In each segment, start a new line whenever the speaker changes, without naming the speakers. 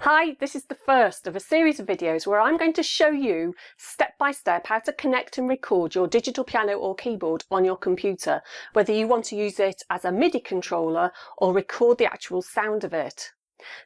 Hi, this is the first of a series of videos where I'm going to show you step by step how to connect and record your digital piano or keyboard on your computer, whether you want to use it as a MIDI controller or record the actual sound of it.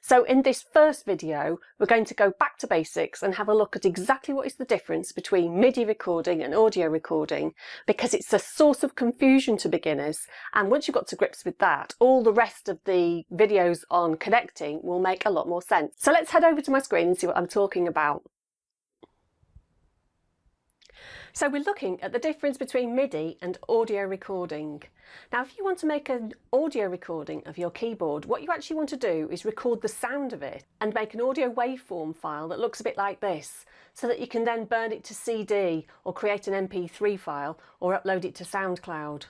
So in this first video, we're going to go back to basics and have a look at exactly what is the difference between MIDI recording and audio recording, because it's a source of confusion to beginners. And once you've got to grips with that, all the rest of the videos on connecting will make a lot more sense. So let's head over to my screen and see what I'm talking about. So we're looking at the difference between MIDI and audio recording. Now, if you want to make an audio recording of your keyboard, what you actually want to do is record the sound of it and make an audio waveform file that looks a bit like this, so that you can then burn it to CD or create an MP3 file or upload it to SoundCloud.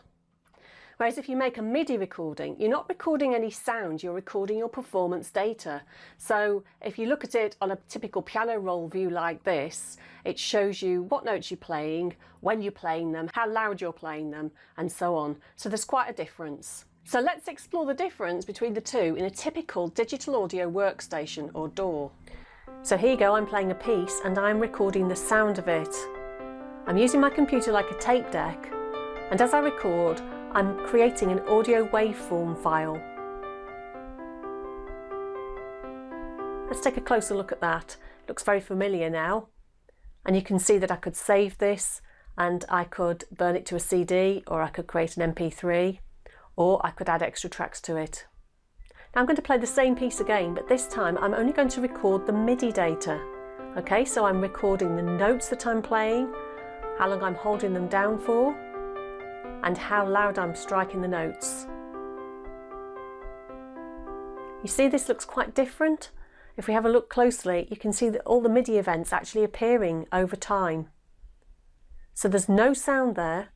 Whereas if you make a MIDI recording, you're not recording any sound, you're recording your performance data. So if you look at it on a typical piano roll view like this, it shows you what notes you're playing, when you're playing them, how loud you're playing them, and so on. So there's quite a difference. So let's explore the difference between the two in a typical digital audio workstation or DAW. So here you go, I'm playing a piece and I'm recording the sound of it. I'm using my computer like a tape deck, and as I record, I'm creating an audio waveform file. Let's take a closer look at that. It looks very familiar now. And you can see that I could save this and I could burn it to a CD, or I could create an MP3, or I could add extra tracks to it. Now I'm going to play the same piece again, but this time I'm only going to record the MIDI data. Okay, so I'm recording the notes that I'm playing, how long I'm holding them down for, and how loud I'm striking the notes. You see this looks quite different? If we have a look closely, you can see that all the MIDI events actually appearing over time. So there's no sound there,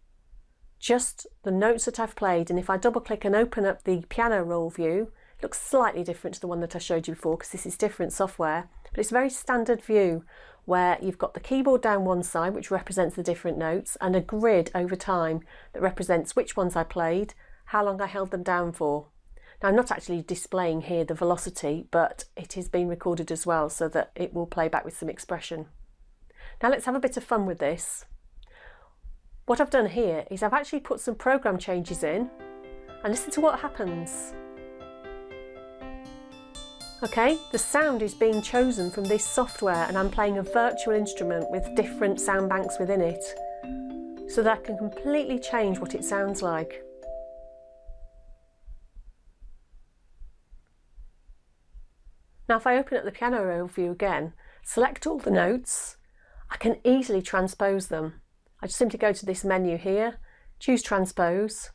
just the notes that I've played, and if I double click and open up the piano roll view, it looks slightly different to the one that I showed you before because this is different software, but it's a very standard view where you've got the keyboard down one side, which represents the different notes, and a grid over time that represents which ones I played, how long I held them down for. Now I'm not actually displaying here the velocity, but it is being recorded as well so that it will play back with some expression. Now let's have a bit of fun with this. What I've done here is I've actually put some program changes in, and listen to what happens. Okay, the sound is being chosen from this software, and I'm playing a virtual instrument with different sound banks within it, so that I can completely change what it sounds like. Now if I open up the piano roll view again, select all the notes, I can easily transpose them. I just simply go to this menu here, choose transpose,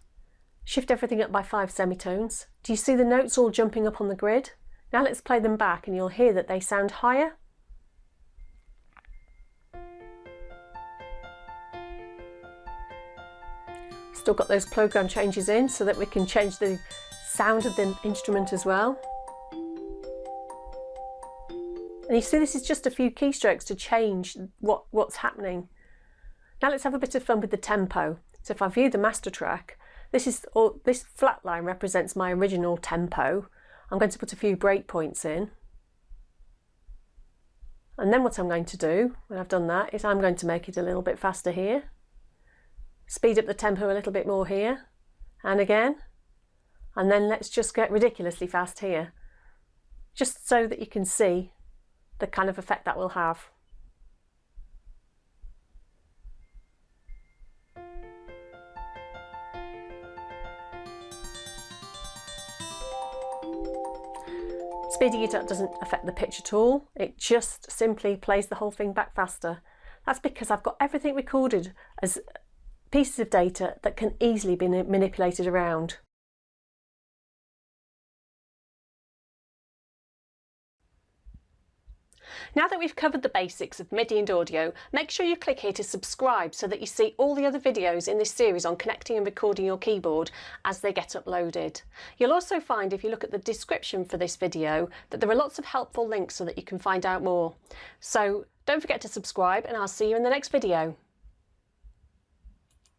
shift everything up by 5 semitones. Do you see the notes all jumping up on the grid? Now let's play them back and you'll hear that they sound higher. Still got those program changes in so that we can change the sound of the instrument as well. And you see this is just a few keystrokes to change what's happening. Now let's have a bit of fun with the tempo. So if I view the master track, this flat line represents my original tempo. I'm going to put a few breakpoints in, and then what I'm going to do when I've done that is I'm going to make it a little bit faster here, speed up the tempo a little bit more here, and again, and then let's just get ridiculously fast here, just so that you can see the kind of effect that will have. Speeding it up doesn't affect the pitch at all, it just simply plays the whole thing back faster. That's because I've got everything recorded as pieces of data that can easily be manipulated around. Now that we've covered the basics of MIDI and audio, make sure you click here to subscribe so that you see all the other videos in this series on connecting and recording your keyboard as they get uploaded. You'll also find, if you look at the description for this video, that there are lots of helpful links so that you can find out more. So don't forget to subscribe, and I'll see you in the next video.